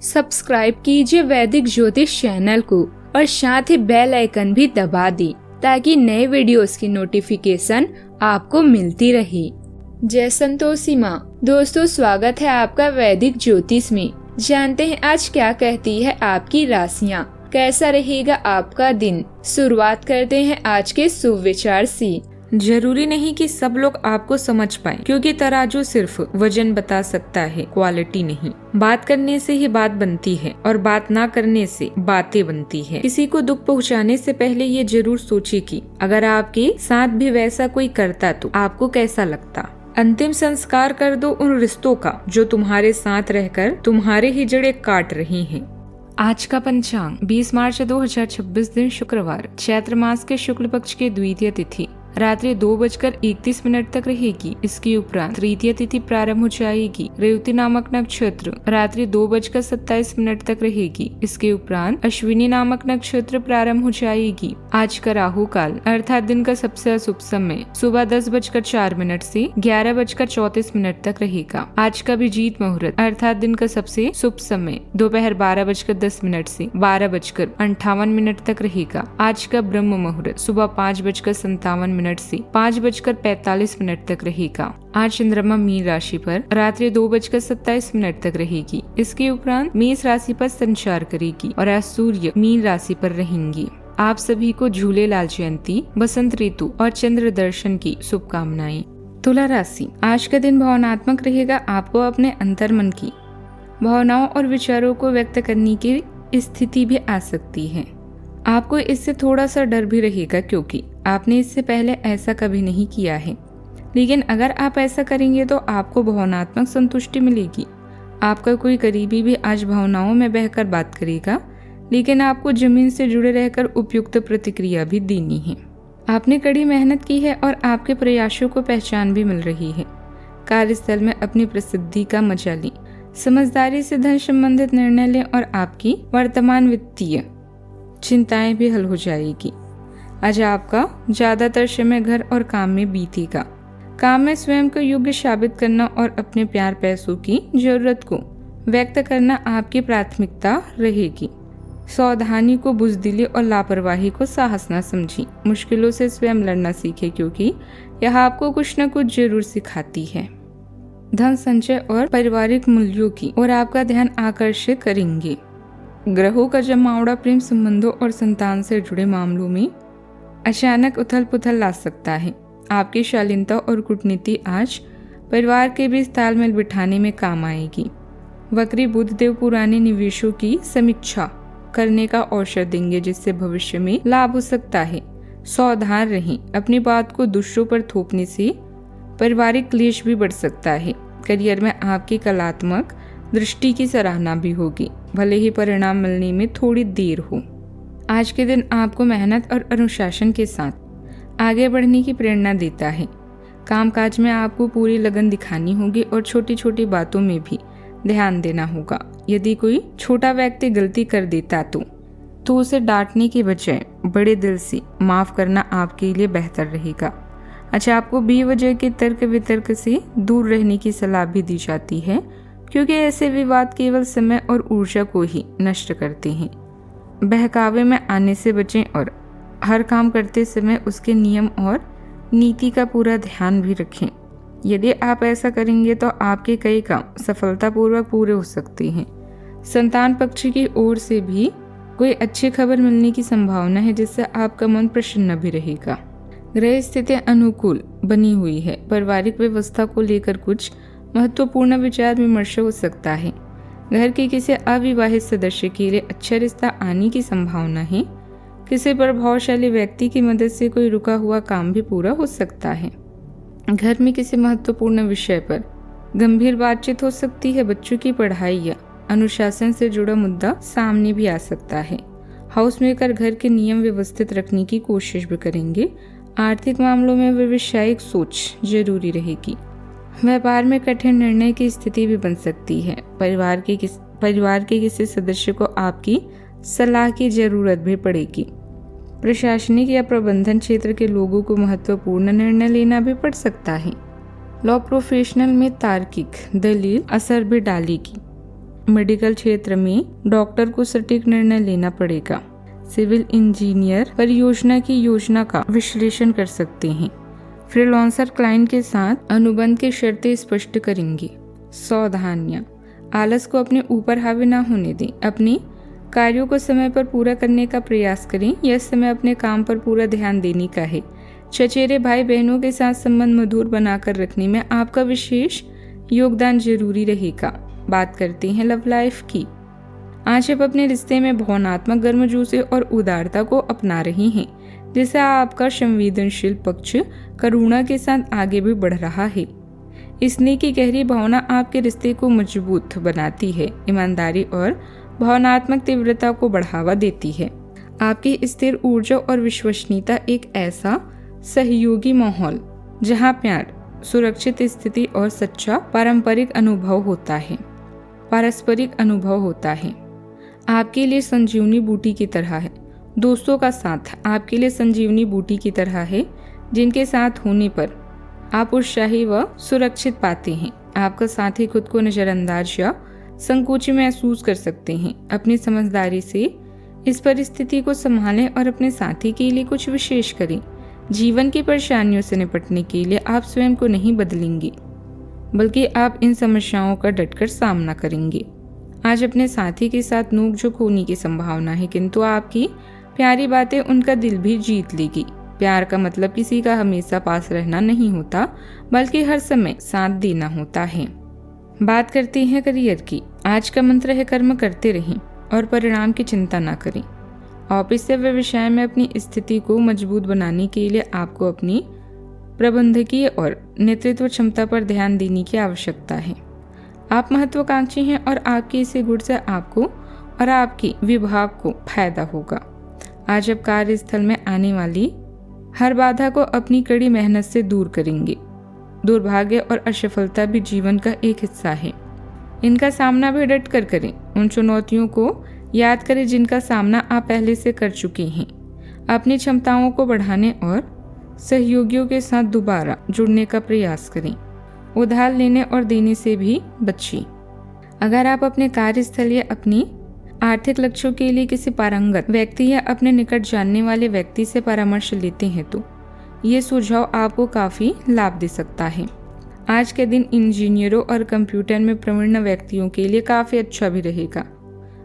Subscribe कीजिए वैदिक ज्योतिष चैनल को और साथ ही बेल आइकन भी दबा दी ताकि नए वीडियोस की नोटिफिकेशन आपको मिलती रहे। जय संतोषी माँ। दोस्तों, स्वागत है आपका वैदिक ज्योतिष में। जानते हैं आज क्या कहती है आपकी राशियाँ, कैसा रहेगा आपका दिन। शुरुआत करते हैं आज के शुभ विचार से। जरूरी नहीं कि सब लोग आपको समझ पाए, क्योंकि तराजू सिर्फ वजन बता सकता है, क्वालिटी नहीं। बात करने से ही बात बनती है और बात ना करने से बातें बनती है। किसी को दुख पहुंचाने से पहले ये जरूर सोचिए कि अगर आपके साथ भी वैसा कोई करता तो आपको कैसा लगता। अंतिम संस्कार कर दो उन रिश्तों का जो तुम्हारे साथ रहकर तुम्हारे ही जड़ें काट रही हैं। आज का पंचांग 20 मार्च 2026 दिन शुक्रवार, चैत्र मास के शुक्ल पक्ष की द्वितीय तिथि रात्रि 2:31 तक रहेगी। इसके उपरांत तृतीय तिथि प्रारंभ हो जाएगी। रेवती नामक नक्षत्र रात्रि 2:27 तक रहेगी। इसके उपरांत अश्विनी नामक नक्षत्र प्रारंभ हो जाएगी। आज का राहु काल अर्थात दिन का सबसे अशुभ समय सुबह 10:04 से 11:34 तक रहेगा। आज का अभिजीत मुहूर्त अर्थात दिन का सबसे शुभ समय दोपहर 12:10 से 12:58 तक रहेगा। आज का ब्रह्म मुहूर्त सुबह 5:57 से 5:45 तक रहेगा। आज चंद्रमा मीन राशि पर रात्रि 2:27 तक रहेगी। इसके उपरांत मेष राशि पर संचार करेगी और आज सूर्य मीन राशि पर रहेंगी। आप सभी को झूलेलाल जयंती, बसंत ऋतु और चंद्र दर्शन की शुभकामनाएं। तुला राशि, आज का दिन भावनात्मक रहेगा। आपको अपने अंतर्मन की भावनाओं और विचारों को व्यक्त करने की स्थिति भी आ सकती है। आपको इससे थोड़ा सा डर भी रहेगा क्योंकि आपने इससे पहले ऐसा कभी नहीं किया है, लेकिन अगर आप ऐसा करेंगे तो आपको भावनात्मक संतुष्टि मिलेगी। आपका कोई करीबी भी आज भावनाओं में बहकर बात करेगा, लेकिन आपको जमीन से जुड़े रहकर उपयुक्त प्रतिक्रिया भी देनी है। आपने कड़ी मेहनत की है और आपके प्रयासों को पहचान भी मिल रही है। कार्यस्थल में अपनी प्रसिद्धि का मजा लें। समझदारी से धन संबंधित निर्णय लें और आपकी वर्तमान वित्तीय चिंताएं भी हल हो जाएगी। आज आपका ज्यादातर समय घर और काम में बीतेगा। काम में स्वयं को योग्य साबित करना और अपने प्यार पैसों की जरूरत को व्यक्त करना आपकी प्राथमिकता रहेगी। सावधानी को बुजदिली और लापरवाही को साहस न समझी। मुश्किलों से स्वयं लड़ना सीखे क्योंकि यह आपको कुछ न कुछ जरूर सिखाती है। धन संचय और पारिवारिक मूल्यों की और आपका ध्यान आकर्षित करेंगे। ग्रहों का जमावड़ा प्रेम संबंधों और संतान से जुड़े मामलों में अचानक उथल पुथल ला सकता है। आपकी शालीनता और कूटनीति आज परिवार के बीच तालमेल बिठाने में काम आएगी। वक्री बुध देव पुराने निवेशों की समीक्षा करने का अवसर देंगे जिससे भविष्य में लाभ हो सकता है। सावधान रहें, अपनी बात को दूसरों पर थोपने से पारिवारिक क्लेश भी बढ़ सकता है। करियर में आपकी कलात्मक दृष्टि की सराहना भी होगी, भले ही परिणाम मिलने में थोड़ी देर हो। आज के दिन आपको मेहनत और अनुशासन के साथ आगे बढ़ने की प्रेरणा देता है। कामकाज में आपको पूरी लगन दिखानी होगी और छोटी छोटी बातों में भी ध्यान देना होगा। यदि कोई छोटा व्यक्ति गलती कर देता तो उसे डांटने की बजाय बड़े दिल से माफ करना आपके लिए बेहतर रहेगा। अच्छा, आपको बेवजह के तर्क वितर्क से दूर रहने की सलाह भी दी जाती है क्योंकि ऐसे विवाद केवल समय और ऊर्जा को ही नष्ट करते हैं। बहकावे में आने से बचें और हर काम करते समय उसके नियम और नीति का पूरा ध्यान भी रखें। यदि आप ऐसा करेंगे तो आपके कई काम सफलतापूर्वक पूरे हो सकते हैं। संतान पक्ष की ओर से भी कोई अच्छी खबर मिलने की संभावना है जिससे आपका मन प्रसन्न भी रहेगा। ग्रह स्थितियां अनुकूल बनी हुई है। पारिवारिक व्यवस्था को लेकर कुछ महत्वपूर्ण विचार विमर्श हो सकता है। घर के किसी अविवाहित सदस्य के लिए अच्छा रिश्ता आने की संभावना है। किसी प्रभावशाली व्यक्ति की मदद से कोई रुका हुआ काम भी पूरा हो सकता है। घर में किसी महत्वपूर्ण विषय पर गंभीर बातचीत हो सकती है। बच्चों की पढ़ाई या अनुशासन से जुड़ा मुद्दा सामने भी आ सकता है। हाउस मेकर घर के नियम व्यवस्थित रखने की कोशिश भी करेंगे। आर्थिक मामलों में व्यावसायिक सोच जरूरी रहेगी। व्यापार में कठिन निर्णय की स्थिति भी बन सकती है। परिवार के किसी सदस्य को आपकी सलाह की जरूरत भी पड़ेगी। प्रशासनिक या प्रबंधन क्षेत्र के लोगों को महत्वपूर्ण निर्णय लेना भी पड़ सकता है। लॉ प्रोफेशनल में तार्किक दलील असर भी डालेगी। मेडिकल क्षेत्र में डॉक्टर को सटीक निर्णय लेना पड़ेगा। सिविल इंजीनियर परियोजना की योजना का विश्लेषण कर सकते हैं। फ्रीलांसर क्लाइंट के साथ अनुबंध की शर्तें स्पष्ट करेंगे। सावधानियां, आलस को अपने ऊपर हावी ना होने दें। अपने कार्यों को समय पर पूरा करने का प्रयास करें। यह समय अपने काम पर पूरा ध्यान देने का है। चचेरे भाई बहनों के साथ संबंध मधुर बनाकर रखने में आपका विशेष योगदान जरूरी रहेगा। बात करते हैं लव लाइफ की। आज आप अपने रिश्ते में भावनात्मक गर्मजोशी और उदारता को अपना रही हैं, जिससे आपका संवेदनशील पक्ष करुणा के साथ आगे भी बढ़ रहा है। स्नेह की गहरी भावना आपके रिश्ते को मजबूत बनाती है, ईमानदारी और भावनात्मक तीव्रता को बढ़ावा देती है। आपकी स्थिर ऊर्जा और विश्वसनीयता एक ऐसा सहयोगी माहौल जहां प्यार, सुरक्षित स्थिति और सच्चा पारस्परिक अनुभव होता है आपके लिए संजीवनी बूटी की तरह है। दोस्तों का साथ आपके लिए संजीवनी बूटी की तरह है, जिनके साथ होने पर आप उत्साही व सुरक्षित पाते हैं। आपका साथी खुद को नजरअंदाज या संकोची महसूस कर सकते हैं। अपनी समझदारी से इस परिस्थिति को संभालें और अपने साथी के लिए कुछ विशेष करें। जीवन की परेशानियों से निपटने के लिए आप स्वयं को नहीं बदलेंगे, बल्कि आप इन समस्याओं का डटकर सामना करेंगे। आज अपने साथी के साथ नोकझोंक होने की संभावना है, किंतु आपकी प्यारी बातें उनका दिल भी जीत लेगी। प्यार का मतलब किसी का हमेशा पास रहना नहीं होता, बल्कि हर समय साथ देना होता है। बात करते हैं करियर की। आज का मंत्र है कर्म करते रहें और परिणाम की चिंता न करें। ऑफिस या व्यवसाय में अपनी स्थिति को मजबूत बनाने के लिए आपको अपनी प्रबंधकीय और नेतृत्व क्षमता पर ध्यान देने की आवश्यकता है। आप महत्वाकांक्षी हैं और आपके इसी गुण से आपको और आपके विभाग को फायदा होगा। आज आप कार्यस्थल में आने वाली हर बाधा को अपनी कड़ी मेहनत से दूर करेंगे। दुर्भाग्य और असफलता भी जीवन का एक हिस्सा है, इनका सामना भी डट कर करें। उन चुनौतियों को याद करें जिनका सामना आप पहले से कर चुके हैं। अपनी क्षमताओं को बढ़ाने और सहयोगियों के साथ दोबारा जुड़ने का प्रयास करें। उधार लेने और देने से भी बचिए। अगर आप अपने कार्यस्थल या अपनी आर्थिक लक्ष्यों के लिए किसी पारंगत व्यक्ति या अपने निकट जानने वाले व्यक्ति से परामर्श लेते हैं तो ये सुझाव आपको काफी लाभ दे सकता है। आज के दिन इंजीनियरों और कंप्यूटर में प्रवीण व्यक्तियों के लिए काफी अच्छा भी रहेगा।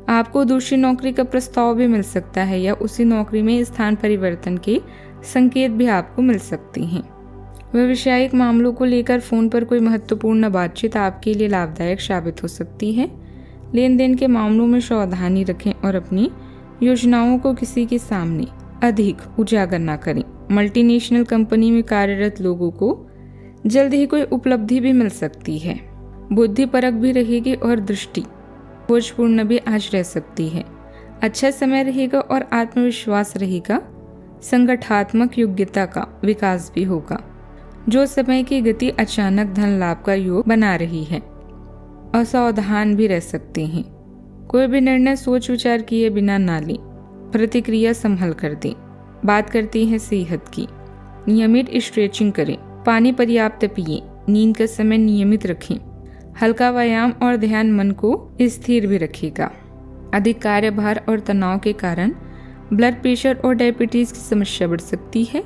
आपको दूसरी नौकरी का प्रस्ताव भी मिल सकता है या उसी नौकरी में स्थान परिवर्तन के संकेत भी आपको मिल सकते हैं। व्यावसायिक मामलों को लेकर फोन पर कोई महत्वपूर्ण बातचीत आपके लिए लाभदायक साबित हो सकती है। लेन देन के मामलों में सावधानी रखें और अपनी योजनाओं को किसी के सामने अधिक उजागर न करें। मल्टीनेशनल कंपनी में कार्यरत लोगों को जल्द ही कोई उपलब्धि भी मिल सकती है। बुद्धि परक भी रहेगी और दृष्टि बोझपूर्ण भी आज रह सकती है। अच्छा समय रहेगा और आत्मविश्वास रहेगा। संगठनात्मक योग्यता का विकास भी होगा। जो समय की गति अचानक धन लाभ का योग बना रही है। असावधान भी रह सकते हैं। कोई भी निर्णय सोच विचार किए बिना ना लें। प्रतिक्रिया संभल कर दें। बात करती है सेहत की। नियमित स्ट्रेचिंग करें। पानी पर्याप्त पिएं। नींद का समय नियमित रखें। हल्का व्यायाम और ध्यान मन को स्थिर भी रखेगा। अधिक कार्यभार और तनाव के कारण ब्लड प्रेशर और डायबिटीज की समस्या बढ़ सकती है।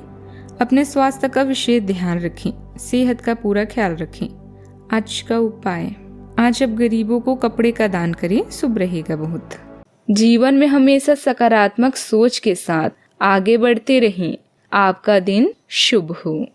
अपने स्वास्थ्य का विशेष ध्यान रखें। सेहत का पूरा ख्याल रखें। आज का उपाय, आज अब गरीबों को कपड़े का दान करें, शुभ रहेगा बहुत। जीवन में हमेशा सकारात्मक सोच के साथ आगे बढ़ते रहें। आपका दिन शुभ हो।